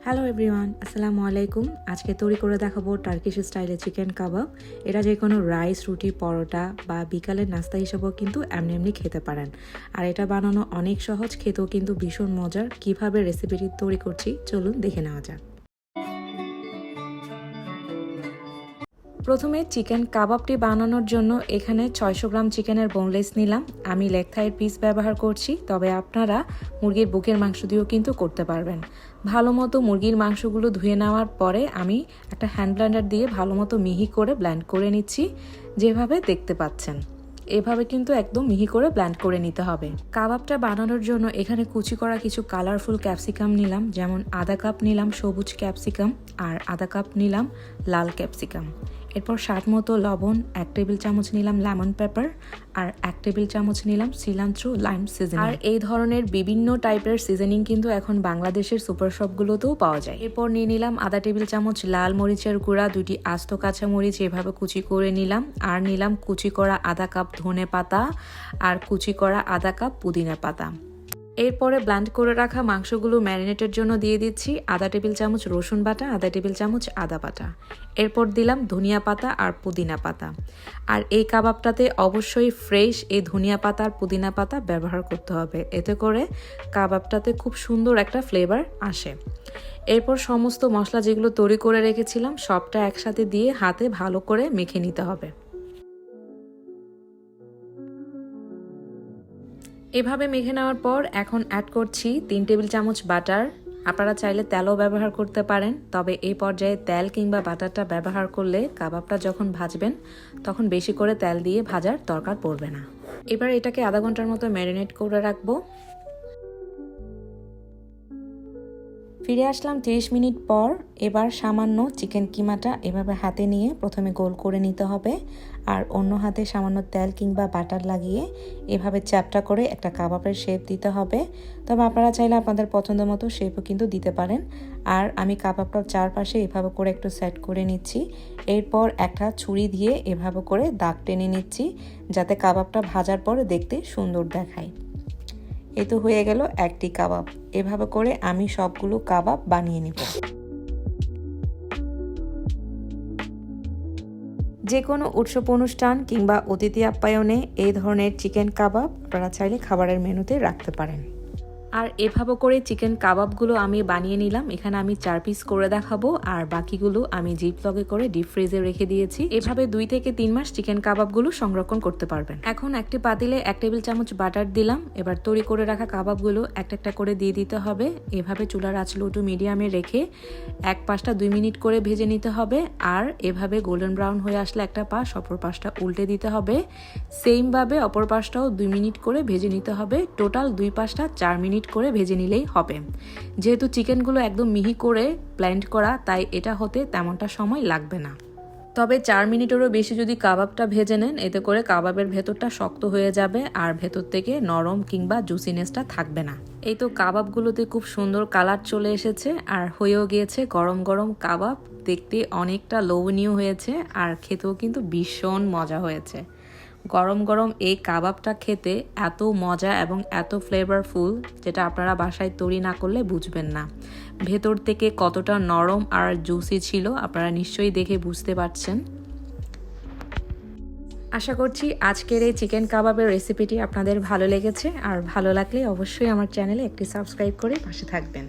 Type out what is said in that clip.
Hello everyone, আসসালামু আলাইকুম। আজকে তৈরি করে দেখাবো টার্কিশ স্টাইলে চিকেন কাবাব। এটা যে কোনো রাইস, রুটি, পরোটা বা বিকালের নাস্তা হিসেবেও কিন্তু এমনি এমনি খেতে পারেন। আর এটা বানানো অনেক সহজ, খেতেও কিন্তু ভীষণ মজার। কিভাবে রেসিপিটি তৈরি করছি চলুন দেখে নেওয়া যাক। প্রথমে চিকেন কাবাবটি বানানোর জন্য এখানে 600 গ্রাম চিকেনের বোনলেস নিলাম। আমি লেগ থাইয়ের পিস ব্যবহার করছি, তবে আপনারা মুরগির বুকের মাংস দিয়েও কিন্তু করতে পারবেন। ভালো মতো মুরগির মাংসগুলো ধুয়ে নেওয়ার পরে আমি একটা হ্যান্ড ব্লেন্ডার দিয়ে ভালো মতো মিহি করে ব্লেন্ড করে নিচ্ছি, যেভাবে দেখতে পাচ্ছেন। এভাবে কিন্তু একদম মিহি করে ব্লেন্ড করে নিতে হবে। কাবাবটা বানানোর জন্য এখানে কুচি করা কিছু কালারফুল ক্যাপসিকাম নিলাম, যেমন আধা কাপ নিলাম সবুজ ক্যাপসিকাম আর আধা কাপ নিলাম লাল ক্যাপসিকাম। এরপর স্বাদ মতো লবণ, 1 টেবিল চামচ নিলাম লেমন পেপার আর 1 টেবিল চামচ নিলাম সিলান্ত্রো লাইম সিজনিং। আর এই ধরনের বিভিন্ন টাইপের সিজনিং কিন্তু এখন বাংলাদেশের সুপার শপগুলোতেও পাওয়া যায়। এরপর নিয়ে নিলাম আধা টেবিল চামচ লাল মরিচের গুঁড়া, 2টি আস্ত কাঁচা মরিচ এভাবে কুচি করে নিলাম। আর নিলাম কুচি করা আধা কাপ ধনে পাতা আর কুচি করা আধা কাপ পুদিনা পাতা। এরপরে ব্লেন্ড করে রাখা মাংসগুলো ম্যারিনেটের জন্য দিয়ে দিচ্ছি আধা টেবিল চামচ রসুন বাটা, আধা টেবিল চামচ আদা বাটা। এরপর দিলাম ধনিয়া পাতা আর পুদিনা পাতা। আর এই কাবাবটাতে অবশ্যই ফ্রেশ এই ধনিয়া পাতা আর পুদিনা পাতা ব্যবহার করতে হবে, এতে করে কাবাবটাতে খুব সুন্দর একটা ফ্লেভার আসে। এরপর সমস্ত মশলা যেগুলো তৈরি করে রেখেছিলাম সবটা একসাথে দিয়ে হাতে ভালো করে মেখে নিতে হবে। এভাবে মেখে নেওয়ার পর এখন অ্যাড করছি 3 টেবিল চামচ বাটার। আপনারা চাইলে তেলও ব্যবহার করতে পারেন, তবে এই পর্যায়ে তেল কিংবা বাটারটা ব্যবহার করলে কাবাবটা যখন ভাজবেন তখন বেশি করে তেল দিয়ে ভাজার দরকার পড়বে না। এবার এটাকে আধা ঘন্টার মতো ম্যারিনেট করে রাখবো। ফিরে আসলাম 30 মিনিট পর। এবার সামান্য চিকেন কিমাটা এভাবে হাতে নিয়ে প্রথমে গোল করে নিতে হবে, আর অন্য হাতে সামান্য তেল কিংবা বাটার লাগিয়ে এভাবে চ্যাপটা করে একটা কাবাবের শেপ দিতে হবে। তবে আপনারা চাইলে আপনাদের পছন্দ মতো শেপও কিন্তু দিতে পারেন। আর আমি কাবাবটার চারপাশে এভাবে করে একটু সেট করে নিচ্ছি। এরপর একটা ছুরি দিয়ে এভাবে করে দাগ টেনে নিচ্ছি, যাতে কাবাবটা ভাজার পরে দেখতে সুন্দর দেখায়। এই তো হয়ে গেল একটি কাবাব। এভাবে করে আমি সবগুলো কাবাব বানিয়ে নিব। যে কোনো উৎসব অনুষ্ঠান কিংবা অতিথি আপ্যায়নে এই ধরনের চিকেন কাবাব আপনারা চাইলে খাবারের মেনুতে রাখতে পারেন। আর এভাবে করে চিকেন কাবাবগুলো আমি বানিয়ে নিলাম। এখানে আমি 4 পিস করে দেখাবো, আর বাকিগুলো আমি জিপলকে করে ডিপ ফ্রিজে রেখে দিয়েছি। এভাবে 2 থেকে 3 মাস চিকেন কাবাবগুলো সংরক্ষণ করতে পারবেন। এখন একটি পাতিলে 1 টেবিল চামচ বাটার দিলাম। এবার তৈরি করে রাখা কাবাবগুলো একটা একটা করে দিয়ে দিতে হবে। এভাবে চুলার আঁচ লো টু মিডিয়ামে রেখে এক পাশটা 2 মিনিট করে ভেজে নিতে হবে। আর এভাবে গোল্ডেন ব্রাউন হয়ে আসলে একটা পাশ অপর পাশটা উল্টে দিতে হবে। সেমভাবে অপর পাশটাও 2 মিনিট করে ভেজে নিতে হবে। টোটাল 2 পাশটা 4 মিনিট করে ভেজে নিলেই হবে। যেহেতু চিকেনগুলো একদম মিহি করে ব্লেন্ড করা, তাই এটা হতে তেমনটা সময় লাগবে না। তবে 4 মিনিটেরও বেশি যদি কাবাবটা ভেজে নেন, এতে করে কাবাবের ভেতরটা শক্ত হয়ে যাবে আর ভেতর থেকে নরম কিংবা জুসিনেসটা থাকবে না। এই তো কাবাবগুলোতে খুব সুন্দর কালার চলে এসেছে আর হয়েও গিয়েছে গরম গরম কাবাব। দেখতে অনেকটা লোভনীয় হয়েছে আর খেতেও কিন্তু ভীষণ মজা হয়েছে। গরম গরম এই কাবাবটা খেতে এত মজা এবং এত ফ্লেভারফুল, যেটা আপনারা বাসায় তৈরি না করলে বুঝবেন না। ভেতর থেকে কতটা নরম আর জুসি ছিল আপনারা নিশ্চয়ই দেখে বুঝতে পারছেন। আশা করছি আজকের এই চিকেন কাবাবের রেসিপিটি আপনাদের ভালো লেগেছে, আর ভালো লাগলে অবশ্যই আমার চ্যানেলে একটি সাবস্ক্রাইব করে পাশে থাকবেন।